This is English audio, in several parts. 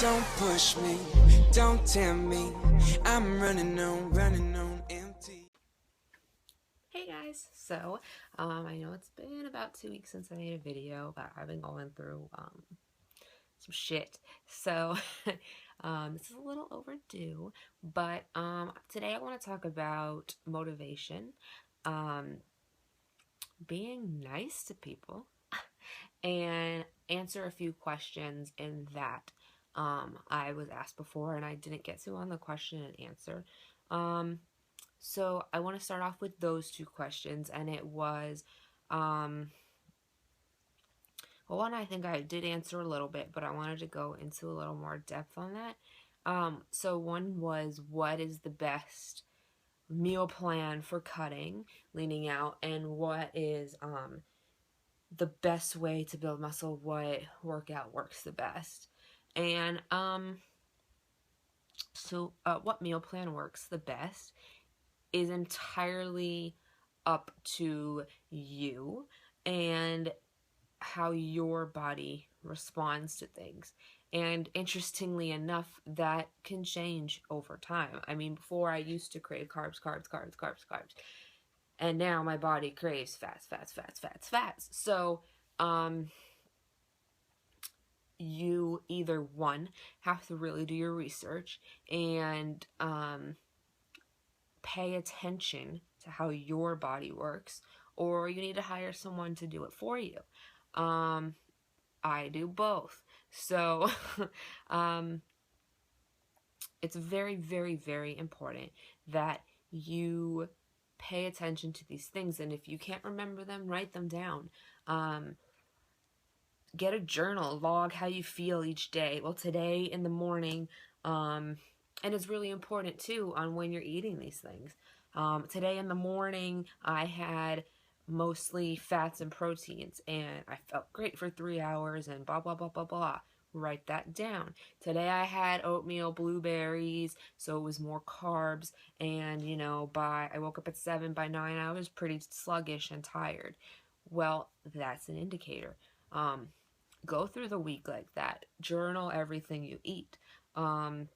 Don't push me, don't tempt me. I'm running on empty. Hey guys, so I know it's been about 2 weeks since I made a video, but I've been going through some shit. So this is a little overdue, but today I want to talk about motivation, being nice to people, and answer a few questions in that I was asked before and I didn't get to on the question and answer. So I want to start off with those two questions, and it was, well, one I think I did answer a little bit, but I wanted to go into a little more depth on that. So one was, what is the best meal plan for cutting, leaning out, and what is the best way to build muscle? What workout works the best? And what meal plan works the best is entirely up to you and how your body responds to things. And interestingly enough, that can change over time. I mean, before I used to crave carbs. And now my body craves fats. So, you either, one, have to really do your research and pay attention to how your body works, or you need to hire someone to do it for you. I do both. So it's very, very, very important that you pay attention to these things. And if you can't remember them, write them down. Get a journal, log how you feel each day. Well, today in the morning, and it's really important too on when you're eating these things. Today in the morning, I had mostly fats and proteins, and I felt great for 3 hours, and blah, blah, blah, blah, blah. Write that down. Today I had oatmeal, blueberries, so it was more carbs, and I woke up at 7, by 9 I was pretty sluggish and tired. Well, that's an indicator. Go through the week like that. Journal everything you eat. And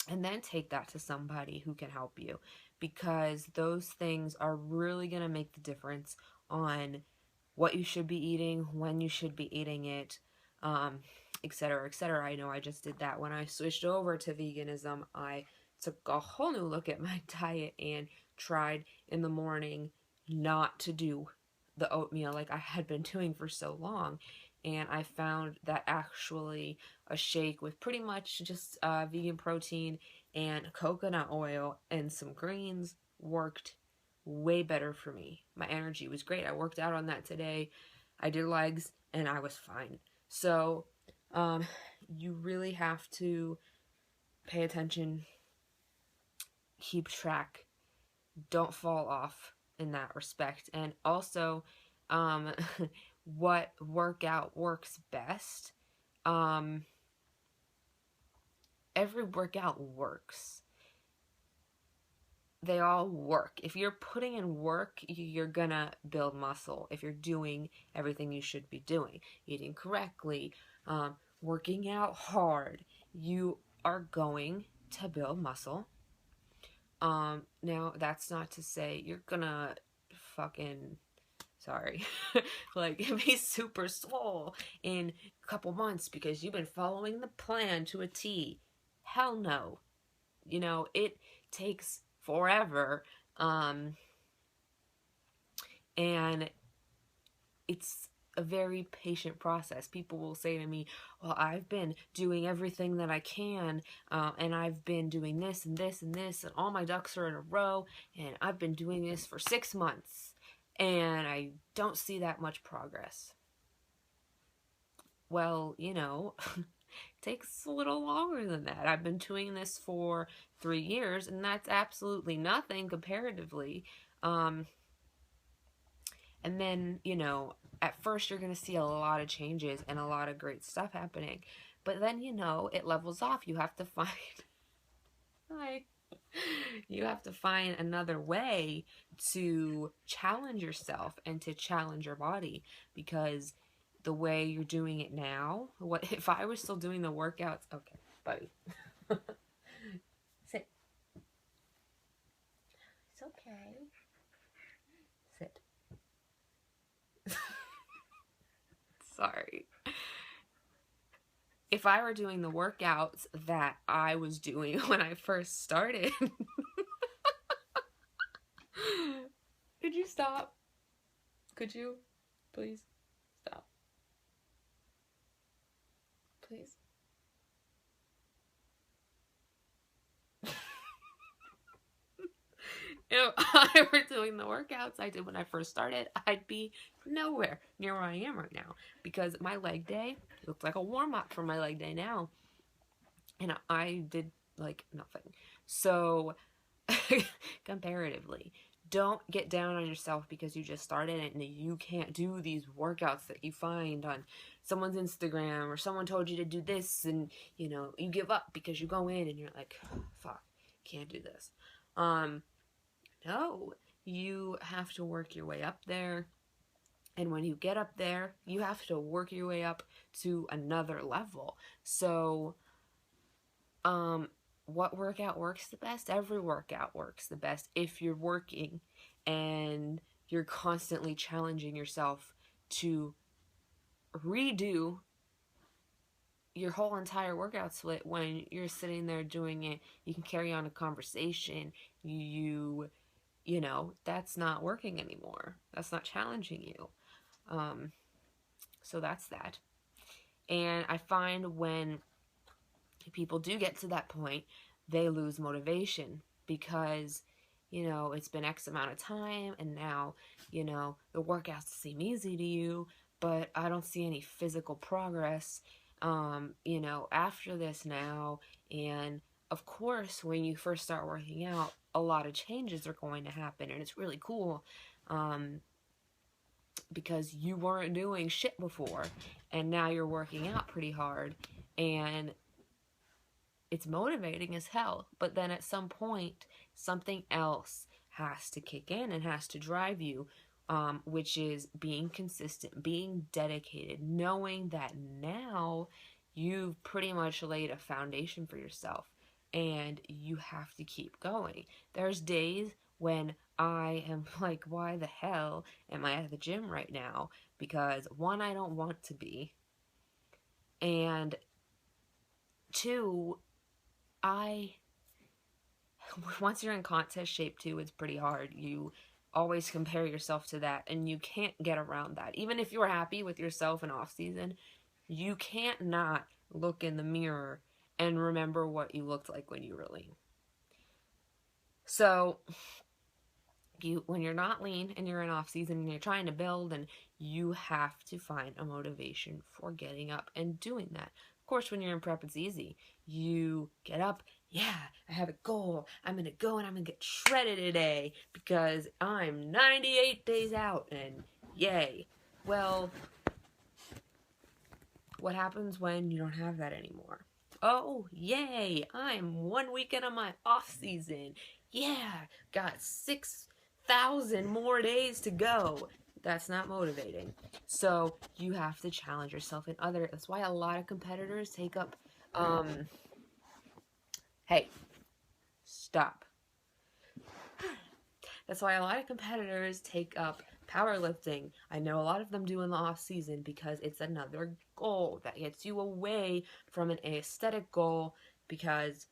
then take that to somebody who can help you, because those things are really going to make the difference on what you should be eating, when you should be eating it, etc., etc. I know I just did that when I switched over to veganism. I took a whole new look at my diet and tried in the morning not to do the oatmeal like I had been doing for so long. And I found that actually a shake with pretty much just vegan protein and coconut oil and some greens worked way better for me. My energy was great. I worked out on that today. I did legs and I was fine. So you really have to pay attention, keep track, don't fall off in that respect. And also, what workout works best? Every workout works. They all work. If you're putting in work, you're gonna build muscle. If you're doing everything you should be doing, eating correctly, working out hard, you are going to build muscle. Now that's not to say you're gonna fucking like be super swole in a couple months because you've been following the plan to a T. Hell no. It takes forever. And it's a very patient process. People will say to me, well, I've been doing everything that I can, and I've been doing this and this and this, and all my ducks are in a row, and I've been doing this for 6 months. And I don't see that much progress. Well, it takes a little longer than that. I've been doing this for 3 years, and that's absolutely nothing comparatively. And then, at first you're going to see a lot of changes and a lot of great stuff happening. But then, it levels off. You have to find... You have to find another way to challenge yourself and to challenge your body, because the way you're doing it now, what if I was still doing the workouts? Okay, buddy. Sit. It's okay. Sit. Sorry. If I were doing the workouts that I was doing when I first started, could you stop? Could you? Please stop. Please. If I were doing the workouts I did when I first started, I'd be nowhere near where I am right now, because my leg day looked like a warm-up for my leg day now, and I did like nothing. So comparatively, don't get down on yourself because you just started it and you can't do these workouts that you find on someone's Instagram, or someone told you to do this, and you know, you give up because you go in and you're like, fuck, can't do this. No, you have to work your way up there. And when you get up there, you have to work your way up to another level. So, what workout works the best? Every workout works the best if you're working and you're constantly challenging yourself to redo your whole entire workout split. When you're sitting there doing it, you can carry on a conversation. You know, that's not working anymore. That's not challenging you. So that's that. And I find when people do get to that point, they lose motivation because, you know, it's been X amount of time and now, you know, the workouts seem easy to you, but I don't see any physical progress, you know, after this now. And of course, when you first start working out, a lot of changes are going to happen, and it's really cool, because you weren't doing shit before, and now you're working out pretty hard, and it's motivating as hell. But then at some point, something else has to kick in and has to drive you, which is being consistent, being dedicated, knowing that now you've pretty much laid a foundation for yourself and you have to keep going. There's days when I am like, why the hell am I at the gym right now? Because one, I don't want to be, and two, once you're in contest shape too, it's pretty hard. You always compare yourself to that, and you can't get around that. Even if you're happy with yourself in off season, you can't not look in the mirror and remember what you looked like when you were lean. So when you're not lean and you're in off season and you're trying to build, and you have to find a motivation for getting up and doing that. Of course, when you're in prep, it's easy. You get up, yeah, I have a goal. I'm going to go and I'm going to get shredded today because I'm 98 days out, and yay. Well, what happens when you don't have that anymore? Oh, yay, I'm 1 weekend on my off season. Yeah, got 6,000 more days to go. That's not motivating. So you have to challenge yourself in other. That's why a lot of competitors take up, hey, stop. That's why a lot of competitors take up powerlifting. I know a lot of them do in the off season because it's another goal that gets you away from an aesthetic goal, because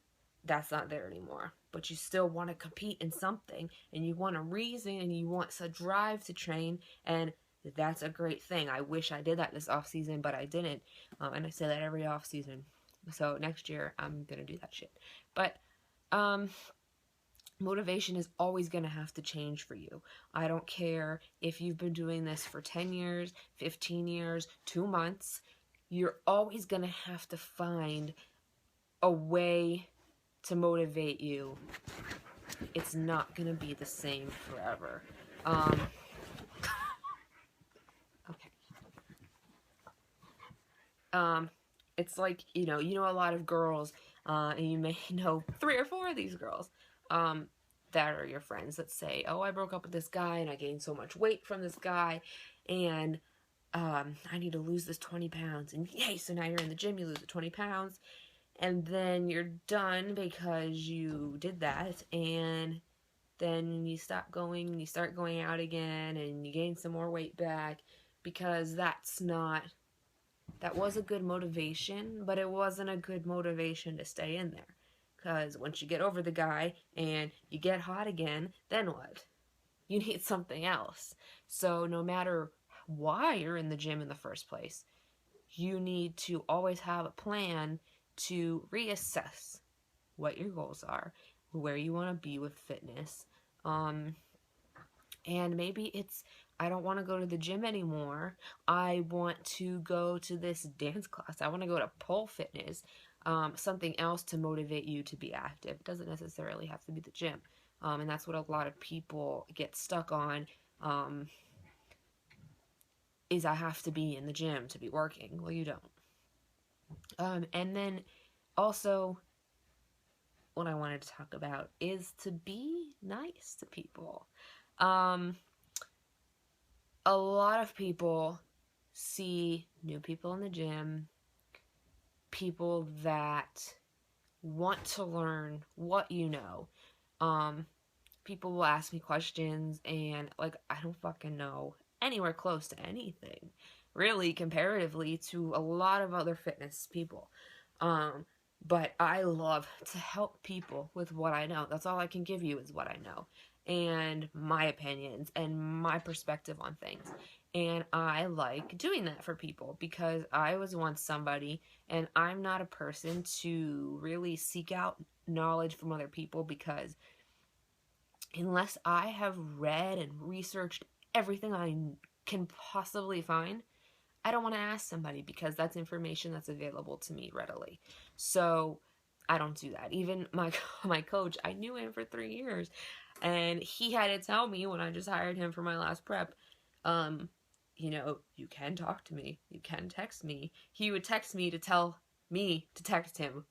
that's not there anymore. But you still want to compete in something, and you want a reason, and you want a drive to train, and that's a great thing. I wish I did that this off season, but I didn't. And I say that every off season. So next year I'm gonna do that shit. But motivation is always going to have to change for you. I don't care if you've been doing this for 10 years, 15 years, 2 months. You're always going to have to find a way to motivate you. It's not going to be the same forever. Okay. It's like, you know a lot of girls, and you may know 3 or 4 of these girls, that are your friends that say, oh, I broke up with this guy and I gained so much weight from this guy, and I need to lose this 20 pounds. And yay, so now you're in the gym, you lose the 20 pounds. and then you're done because you did that, and then you stop going and you start going out again and you gain some more weight back, because that was a good motivation, but it wasn't a good motivation to stay in there. Because once you get over the guy and you get hot again, then what? You need something else. So no matter why you're in the gym in the first place, you need to always have a plan to reassess what your goals are, where you want to be with fitness. And maybe it's, I don't want to go to the gym anymore. I want to go to this dance class. I want to go to pole fitness. Something else to motivate you to be active. It doesn't necessarily have to be the gym. And that's what a lot of people get stuck on, is I have to be in the gym to be working. Well, you don't. And then also, what I wanted to talk about is to be nice to people. A lot of people see new people in the gym, people that want to learn what you know. People will ask me questions, and like, I don't fucking know anywhere close to anything, really, comparatively to a lot of other fitness people. But I love to help people with what I know. That's all I can give you, is what I know, and my opinions, and my perspective on things. And I like doing that for people, because I was once somebody, and I'm not a person to really seek out knowledge from other people, because unless I have read and researched everything I can possibly find, I don't want to ask somebody, because that's information that's available to me readily. So I don't do that. Even my coach, I knew him for 3 years, and he had to tell me when I just hired him for my last prep, you can talk to me, you can text me. He would text me to tell me to text him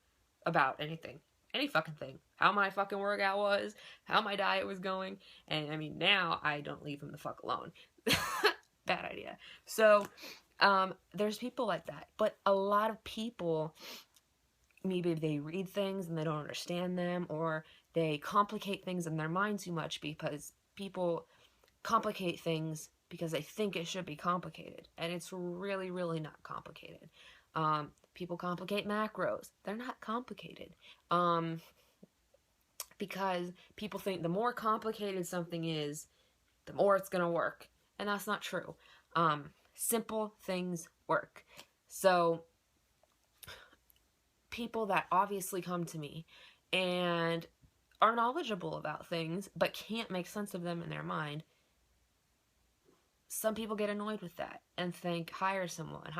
about anything. Any fucking thing. How my fucking workout was, how my diet was going. And I mean, now I don't leave him the fuck alone. Bad idea. So, there's people like that. But a lot of people, maybe they read things and they don't understand them, or they complicate things in their mind too much, because people complicate things because they think it should be complicated. And it's really, really not complicated. People complicate macros. They're not complicated. Because people think the more complicated something is, the more it's going to work. And that's not true. Simple things work. So, people that obviously come to me and are knowledgeable about things, but can't make sense of them in their mind, some people get annoyed with that and think, hire someone.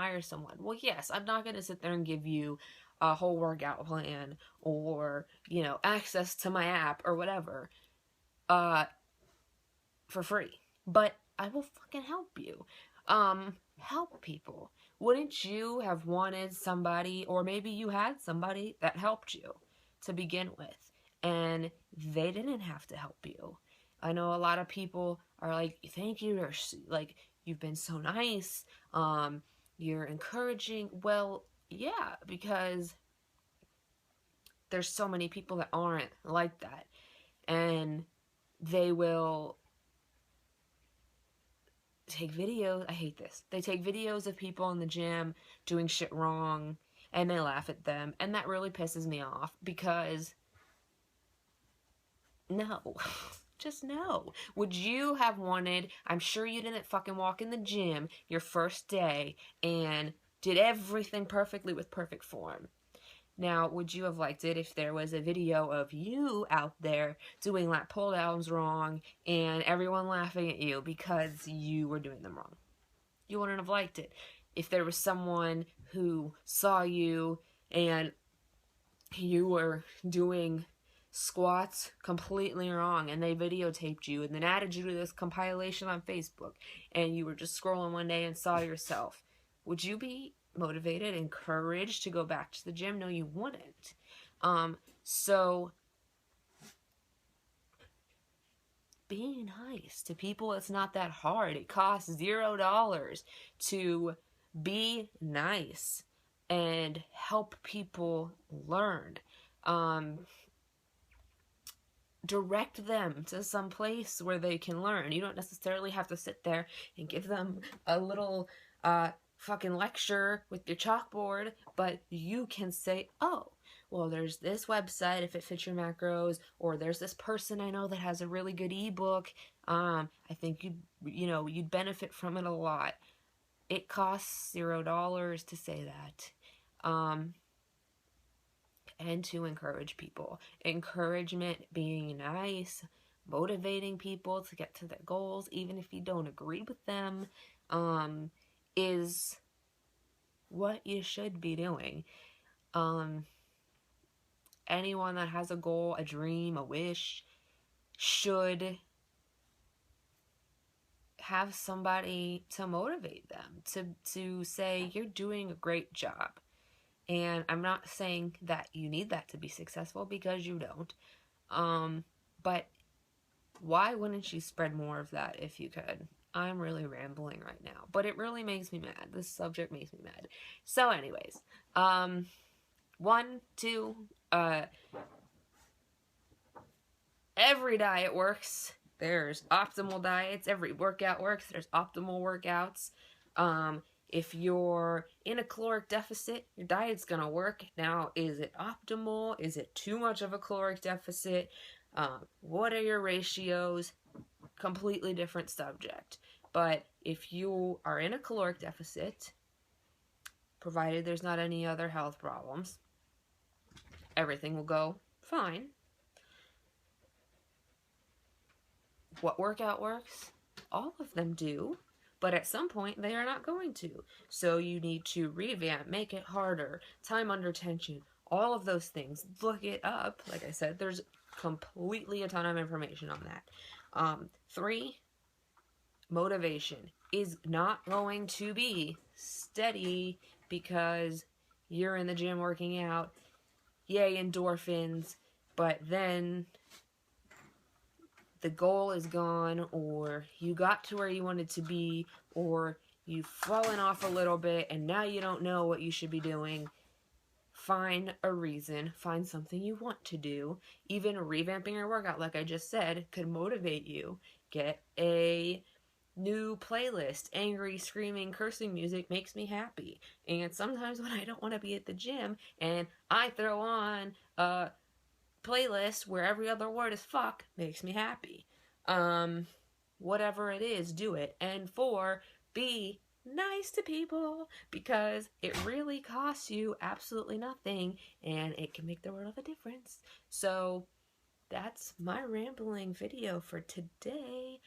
Well, yes, I'm not going to sit there and give you a whole workout plan, or, access to my app or whatever, for free. But I will fucking help you. Help people. Wouldn't you have wanted somebody, or maybe you had somebody that helped you to begin with, and they didn't have to help you? I know a lot of people are like, thank you, or like, you've been so nice, you're encouraging. Well, yeah, because there's so many people that aren't like that, and they will take videos. I hate this. They take videos of people in the gym doing shit wrong, and they laugh at them, and that really pisses me off, because no. Just no. Would you have wanted, I'm sure you didn't fucking walk in the gym your first day and did everything perfectly with perfect form. Now, would you have liked it if there was a video of you out there doing lat pull downs wrong and everyone laughing at you because you were doing them wrong? You wouldn't have liked it. If there was someone who saw you and you were doing squats completely wrong, and they videotaped you and then added you to this compilation on Facebook, and you were just scrolling one day and saw yourself, would you be motivated, encouraged to go back to the gym? No, you wouldn't. So being nice to people, it's not that hard. It costs $0 to be nice. and help people learn. Direct them to some place where they can learn. You don't necessarily have to sit there and give them a little fucking lecture with your chalkboard, but you can say, oh, well, there's this website if it fits your macros, or there's this person I know that has a really good ebook. I think you'd benefit from it a lot. It costs $0 to say that. And to encourage people. Encouragement being nice, motivating people to get to their goals, even if you don't agree with them, is what you should be doing. Anyone that has a goal, a dream, a wish, should have somebody to motivate them, to say, you're doing a great job. And I'm not saying that you need that to be successful, because you don't. But why wouldn't you spread more of that if you could? I'm really rambling right now, but it really makes me mad. This subject makes me mad. So anyways, 1, 2, every diet works. There's optimal diets. Every workout works. There's optimal workouts. If you're in a caloric deficit, your diet's gonna work. Now, is it optimal? Is it too much of a caloric deficit? What are your ratios? Completely different subject. But if you are in a caloric deficit, provided there's not any other health problems, everything will go fine. What workout works? All of them do. But at some point, they are not going to. So you need to revamp, make it harder, time under tension, all of those things. Look it up. Like I said, there's completely a ton of information on that. 3, motivation is not going to be steady because you're in the gym working out. Yay, endorphins. But then the goal is gone, or you got to where you wanted to be, or you've fallen off a little bit and now you don't know what you should be doing. Find a reason, find something you want to do. Even revamping your workout, like I just said, could motivate you. Get a new playlist. Angry, screaming, cursing music makes me happy. And sometimes when I don't want to be at the gym and I throw on a playlist where every other word is fuck, makes me happy. Whatever it is, do it. And 4, be nice to people, because it really costs you absolutely nothing and it can make the world of a difference. So that's my rambling video for today.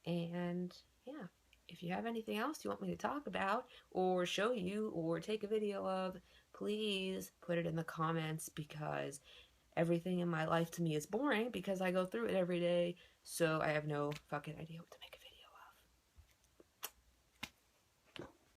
And yeah, if you have anything else you want me to talk about or show you or take a video of, please put it in the comments, because everything in my life to me is boring because I go through it every day, so I have no fucking idea what to make.